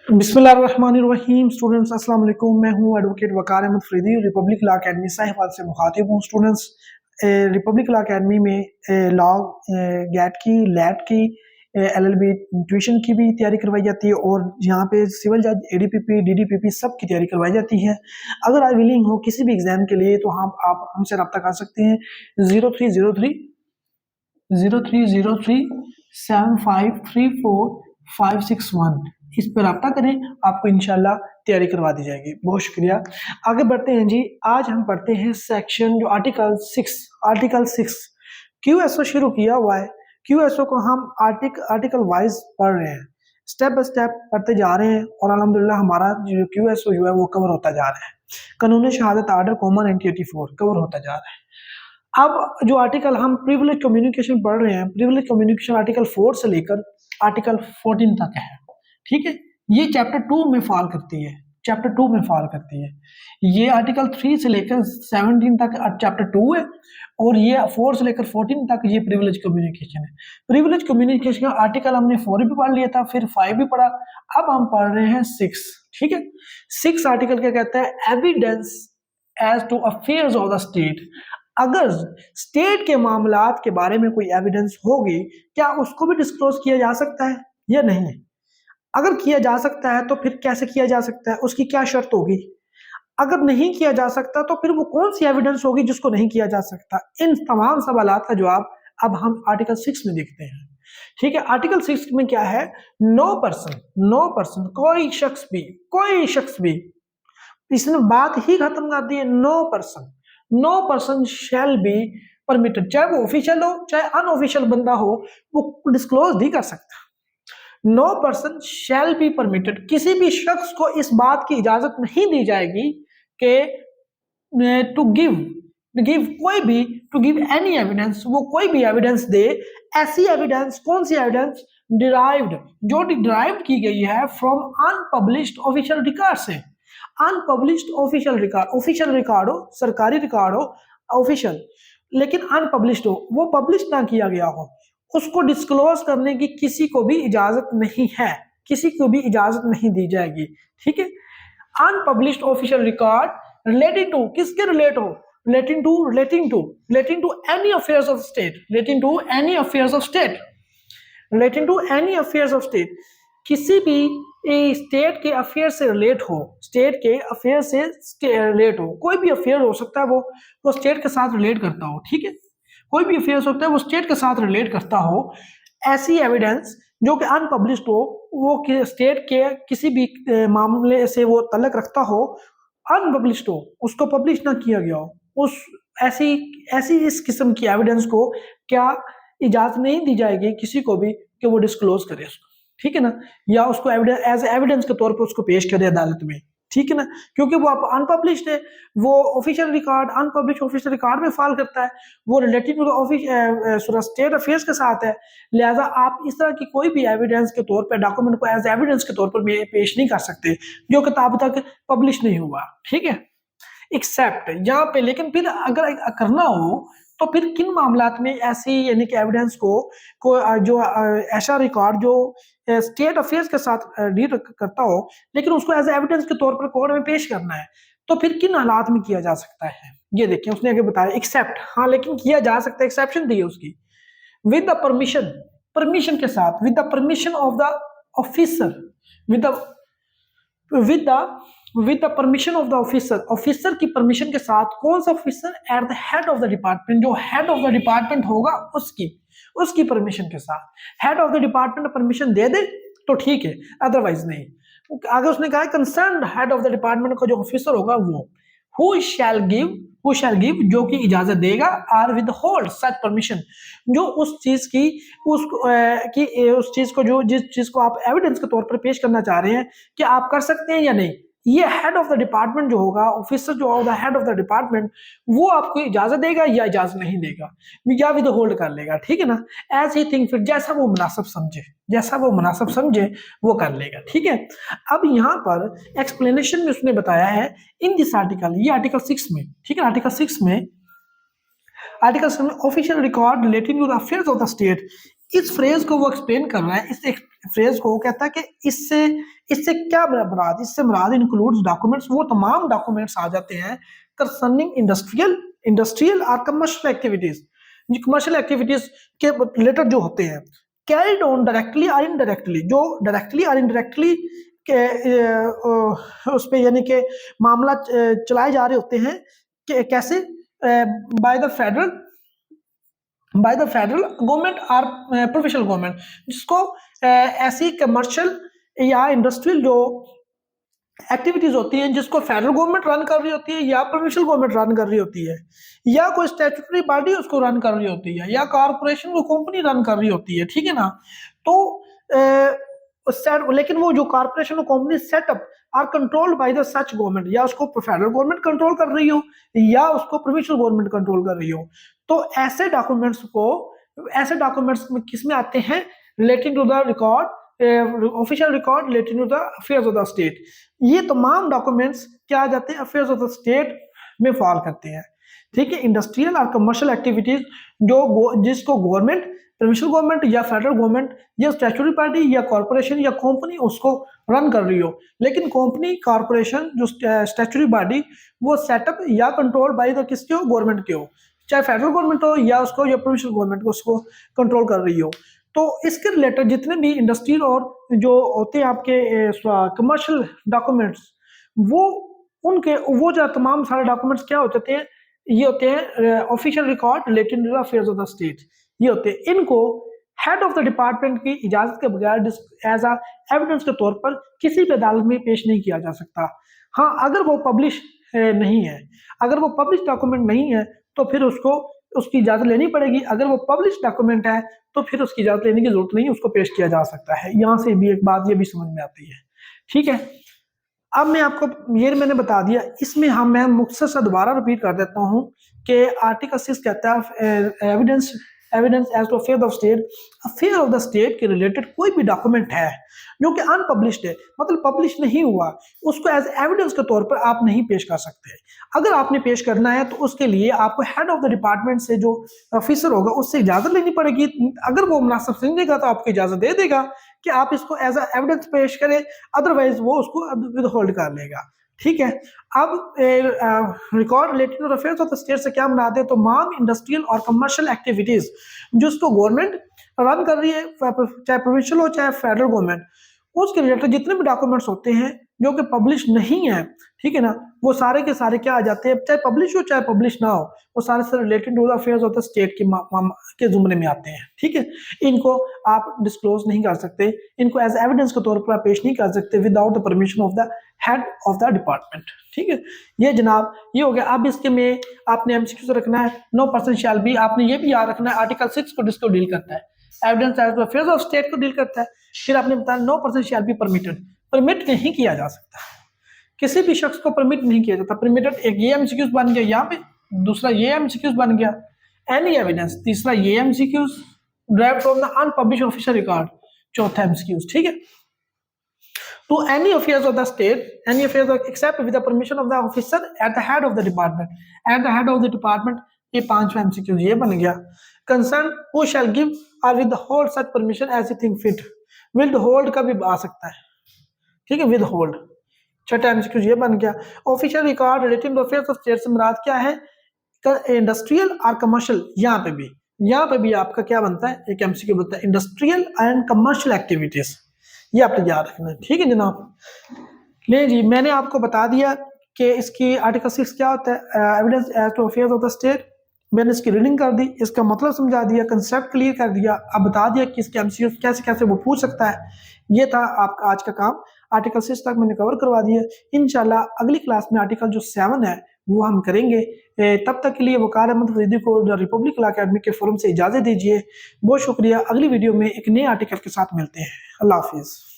बिस्मिल्लाहिर्रहमानिर्रहीम। स्टूडेंट्स अस्सलाम वालेकुम। मैं हूं advocate Waqar Ahmed Faridi, republic law academy Sahiwal से मुखातिब हूं। स्टूडेंट्स, रिपब्लिक लॉ अकेडमी में लॉ, गैट की, लैट की, एलएलबी, ट्यूशन की भी तैयारी करवाई जाती है और यहाँ पे सिविल जज, एडीपीपी, डीडीपीपी सब की तैयारी करवाई जाती है। अगर आप विलिंग हो किसी भी एग्जाम के लिए तो आप हमसे रब्ता कर सकते हैं 0303 इस पर रब्ता करें, आपको इंशाल्लाह तैयारी करवा दी जाएगी। बहुत शुक्रिया। आगे बढ़ते हैं जी। आज हम पढ़ते हैं सेक्शन जो आर्टिकल 6 क्यूएसओ शुरू किया हुआ है। क्यूएसओ को हम आर्टिकल वाइज पढ़ रहे हैं, स्टेप बाय स्टेप पढ़ते जा रहे हैं और अल्हम्दुलिल्लाह हमारा जो क्यूएसओ जो है वो कवर होता जा रहा है। कानून शहादत आर्डर कॉमन 1984 कवर होता जा रहा है। अब जो आर्टिकल हम प्रिविलेज कम्युनिकेशन पढ़ रहे हैं, प्रिविलेज कम्युनिकेशन आर्टिकल 4 से लेकर आर्टिकल 14 तक है। ठीक है, ये चैप्टर 2 में फॉल करती है, चैप्टर 2 में फॉल करती है। ये आर्टिकल 3 से लेकर 17 तक चैप्टर 2 है और ये 4 से लेकर 14 तक ये प्रिविलेज कम्युनिकेशन है। प्रिविलेज कम्युनिकेशन का आर्टिकल हमने 4 भी पढ़ लिया था, फिर 5 भी पढ़ा, अब हम पढ़ रहे हैं 6। ठीक है, 6 आर्टिकल क्या कहता है? Evidence as to affairs of the state. अगर स्टेट के मामलात के बारे में कोई एविडेंस होगी, क्या उसको भी डिस्क्लोज किया जा सकता है या नहीं? अगर किया जा सकता है तो फिर कैसे किया जा सकता है, उसकी क्या शर्त होगी? अगर नहीं किया जा सकता तो फिर वो कौन सी एविडेंस होगी जिसको नहीं किया जा सकता? इन तमाम सवालात का जवाब अब हम आर्टिकल 6 में देखते हैं। ठीक है, आर्टिकल 6 में क्या है? नो पर्सन, कोई शख्स भी, इसने बात ही खत्म कर दी है। No person shall be permitted, चाहे वो ऑफिशियल हो चाहे अनऑफिशियल बंदा हो, वो डिस्क्लोज नहीं कर सकता। No person shall be permitted, किसी भी शख्स को इस बात की इजाजत नहीं दी जाएगी कि टू गिव एनी एविडेंस, वो कोई भी एविडेंस दे। ऐसी एविडेंस, कौन सी एविडेंस? डिराइव्ड, जो डिराइव्ड की गई है फ्रॉम अनपब्लिश्ड ऑफिशियल रिकॉर्ड से। अनपब्लिश्ड ऑफिशियल रिकॉर्ड हो, सरकारी रिकॉर्ड हो, ऑफिशियल, लेकिन अनपब्लिश्ड हो, वो पब्लिश ना किया गया हो, उसको डिस्क्लोज करने की किसी को भी इजाजत नहीं है, किसी को भी इजाजत नहीं दी जाएगी। ठीक है, unpublished official record relating to, किसके रिलेट हो? Relating to any affairs of state, किसी भी स्टेट के अफेयर से रिलेट हो, कोई भी अफेयर हो सकता है वो स्टेट के साथ रिलेट करता हो। ठीक है, कोई भी अफेयर हो सकता है वो स्टेट के साथ रिलेट करता हो। ऐसी एविडेंस जो कि अनपब्लिश्ड हो, वो स्टेट के किसी भी मामले से वो तल्लक रखता हो, अनपब्लिश्ड हो, उसको पब्लिश ना किया गया हो, उस ऐसी इस किस्म की एविडेंस को क्या इजाजत नहीं दी जाएगी किसी को भी कि वो डिस्क्लोज करे उसको। ठीक है ना, या उसको एज एविडेंस के तौर पर उसको पेश करे अदालत में। ठीक है ना, क्योंकि वो अनपब्लिश्ड है, वो official record, unpublished official record में फॉल करता है, वो रिलेटेड टू स्टेट अफेयर्स के साथ है। लिहाजा आप इस तरह की कोई भी एविडेंस के तौर पर, डॉक्यूमेंट को एज एविडेंस के तौर पर पेश नहीं कर सकते जो किताब तक पब्लिश नहीं हुआ। ठीक है, एक्सेप्ट यहाँ पे, लेकिन फिर अगर करना हो तो फिर किन मामलात में ऐसी, यानी कि एविडेंस को जो ऐसा रिकॉर्ड जो स्टेट अफेयर्स के साथ डील करता हो लेकिन उसको एज एविडेंस के तौर पर कोर्ट में पेश करना है, तो फिर किन हालात में किया जा सकता है? ये देखिए, उसने आगे बताया एक्सेप्ट, हाँ लेकिन किया जा सकता है, एक्सेप्शन दी है उसकी। विद द परमिशन के साथ, with the permission of the officer, with the permission of the officer की परमिशन के साथ। कौन सा officer? At the head of the department, जो हेड ऑफ द डिपार्टमेंट होगा उसकी परमिशन के साथ। Head of the department permission दे दे तो ठीक है, अदरवाइज नहीं। आगे उसने कहा concern head of the department का जो ऑफिसर होगा वो हु शैल गिव, जो कि इजाजत देगा, or withhold such permission, जो उस चीज को जो जिस चीज को आप एविडेंस के तौर पर पेश करना चाह रहे हैं कि आप कर सकते हैं या नहीं, ये हेड ऑफ द डिपार्टमेंट जो होगा, ऑफिसर जो होगा हेड ऑफ द डिपार्टमेंट, वो आपको इजाजत देगा या इजाजत नहीं देगा, या विद होल्ड कर लेगा। ठीक है ना, एज ही थिंक फिट, जैसा वो मुनासिब समझे वो कर लेगा। ठीक है, अब यहाँ पर एक्सप्लेनेशन में उसने बताया है इन दिस आर्टिकल, ये आर्टिकल 6 में। ठीक है, आर्टिकल 6 में official record relating to the affairs of the state, इस फ्रेज को वो एक्सप्लेन कर रहा है। इस फ्रेज को कहता है कि इससे इससे क्या मुराद, इससे मुराद इंक्लूड्स डॉक्यूमेंट्स, वो तमाम डॉक्यूमेंट्स आ जाते हैं कंसर्निंग इंडस्ट्रियल और कमर्शियल एक्टिविटीज, कमर्शियल एक्टिविटीज के रिलेटेड जो होते हैं, कैरिड ऑन डायरेक्टली और इनडायरेक्टली, जो डायरेक्टली और इनडायरेक्टली के उस पे यानी कि मामला चलाए जा रहे होते हैं कि कैसे बाय द फेडरल गवर्नमेंट और प्रोविंशियल गवर्नमेंट, जिसको ऐसी कमर्शियल या इंडस्ट्रियल जो एक्टिविटीज होती हैं जिसको फेडरल गवर्नमेंट रन कर रही होती है या प्रोविंशियल गवर्नमेंट रन कर रही होती है या कोई स्टैट्यूटरी बॉडी उसको रन कर रही होती है या कॉर्पोरेशन को कंपनी रन कर रही होती है, ठीक है ना। तो लेकिन वो जो कॉर्पोरेशन और company setup are controlled by the such government, या उसको फेडरल गवर्नमेंट कंट्रोल कर रही हो या उसको प्रोविंशियल गवर्नमेंट कंट्रोल कर रही हो, तो ऐसे डॉक्यूमेंट्स में किस में आते हैं, relating to the record, official record relating to the affairs of the state. ये तमाम डॉक्यूमेंट्स क्या आ जाते हैं, अफेयर्स ऑफ द स्टेट में फॉल करते हैं, ठीक है। इंडस्ट्रियल और कमर्शियल एक्टिविटीज जो जिसको गवर्नमेंट, प्रोविंशियल गवर्नमेंट या फेडरल गवर्नमेंट या स्टैट्यूटरी पार्टी या कॉर्पोरेशन या कंपनी उसको रन कर रही हो, लेकिन कंपनी, कॉर्पोरेशन, जो स्टैट्यूटरी बॉडी, वो सेटअप या कंट्रोल बाय द किसके हो, गवर्नमेंट के हो, चाहे फेडरल गवर्नमेंट हो या उसको या प्रोविंशियल गवर्नमेंट को उसको कंट्रोल कर रही हो। तो इसके रिलेटेड जितने भी इंडस्ट्रियल और जो होते हैं आपके कमर्शियल डॉक्यूमेंट्स, वो जो तमाम सारे डॉक्यूमेंट्स क्या हो जाते हैं, ये होते हैं official record related to the affairs of the state. ये होते हैं, इनको हेड ऑफ द डिपार्टमेंट की इजाजत के बगैर एज अ एविडेंस के तौर पर किसी भी अदालत में पेश नहीं किया जा सकता। हाँ, अगर वो पब्लिश नहीं है, अगर वो पब्लिश डॉक्यूमेंट नहीं है तो फिर उसकी इजाजत लेनी पड़ेगी। अगर वो पब्लिश डॉक्यूमेंट है तो फिर उसकी इजाजत लेने की जरूरत नहीं, उसको पेश किया जा सकता है। यहाँ से भी एक बात ये भी समझ में आती है, ठीक है। अब मैं आपको ये मैंने बता दिया, इसमें मैं मुख्तसर सा दोबारा रिपीट कर देता हूँ कि आर्टिकल 6 कहता है evidence as to affair of state, affair of the state के रिलेटेड कोई भी डॉक्यूमेंट है जो कि अनपब्लिश्ड है, मतलब पब्लिश नहीं हुआ, उसको एज एविडेंस के तौर पर आप नहीं पेश कर सकते। अगर आपने पेश करना है तो उसके लिए आपको हेड ऑफ द डिपार्टमेंट से जो ऑफिसर होगा उससे इजाजत लेनी पड़ेगी। अगर वो मुनासिब समझेगा तो आपको इजाजत दे देगा कि आप इसको एज एविडेंस पेश करें, अदरवाइज वो उसको विद होल्ड कर लेगा, ठीक है। अब record related to affairs of the state से क्या मुराद है, तो तमाम इंडस्ट्रियल और कमर्शियल एक्टिविटीज जिसको गवर्नमेंट रन कर रही है, चाहे प्रोविंशियल हो चाहे फेडरल गवर्नमेंट, उसके रिलेटेड जितने भी डॉक्यूमेंट्स होते हैं जो कि पब्लिश नहीं है, ठीक है ना, वो सारे के सारे क्या आ जाते हैं, चाहे पब्लिश हो चाहे पब्लिश ना हो, वो सारे से related to the affairs of the state के जुमरे में आते हैं, ठीक है। इनको आप डिस्क्लोज नहीं कर सकते, इनको एज एविडेंस के तौर पर आप पेश नहीं कर सकते without the permission of the head of the department, ठीक है। ये जनाब ये हो गया। अब इसके में आपने एमसीक्यू से रखना है, नो पर्सन शैल बी, आपने ये भी याद रखना है आर्टिकल 6 को जिसको डील करता है, evidence as to affairs of state को डील करता है। फिर आपने बताया no person shall be permitted, permit नहीं किया जा सकता, किसी भी शख्स को परमिट नहीं किया जाता। परमिटेड एक ये एमसीक्यूज बन गया यहाँ पे, दूसरा ये एमसीक्यूज बन गया, एनी एविडेंस, तीसरा ये MCQs derived from the unpublished official record, चौथा एमसीक्यूज, ठीक है। To any affairs of the state, any affairs of, except with the permission of the officer at the head of the department, at the head of the department, ये पांचवा MCQ ये बन गया। Concern who shall give or withhold such permission as he think fit, withhold का भी आ सकता है, ठीक है, withhold। छठा एमसीक्यू ये बन गया। Official record relating to affairs of state से मुराद क्या है, इंडस्ट्रियल और कमर्शियल। यहाँ पे भी आपका क्या बनता है, एक एमसीक्यू बनता है, इंडस्ट्रियल एंड कमर्शियल एक्टिविटीज, ये आपने याद रखना है, ठीक है जनाब। ले जी, मैंने आपको बता दिया कि इसकी आर्टिकल 6 क्या होता है, evidence as to affairs of the state. मैंने इसकी रीडिंग कर दी, इसका मतलब समझा दिया, कंसेप्ट क्लियर कर दिया, अब बता दिया कि इसके एमसीक्यू कैसे कैसे वो पूछ सकता है। ये था आपका आज का काम, आर्टिकल 6 तक मैंने कवर करवा दिया। इंशाल्लाह अगली क्लास में आर्टिकल जो 7 है वो हम करेंगे। तब तक के लिए वकार अहमद फरीदी को रिपब्लिक लॉ अकेडमी के फोरम से इजाज़त दीजिए। बहुत शुक्रिया, अगली वीडियो में एक नए आर्टिकल के साथ मिलते हैं। अल्लाह हाफिज़।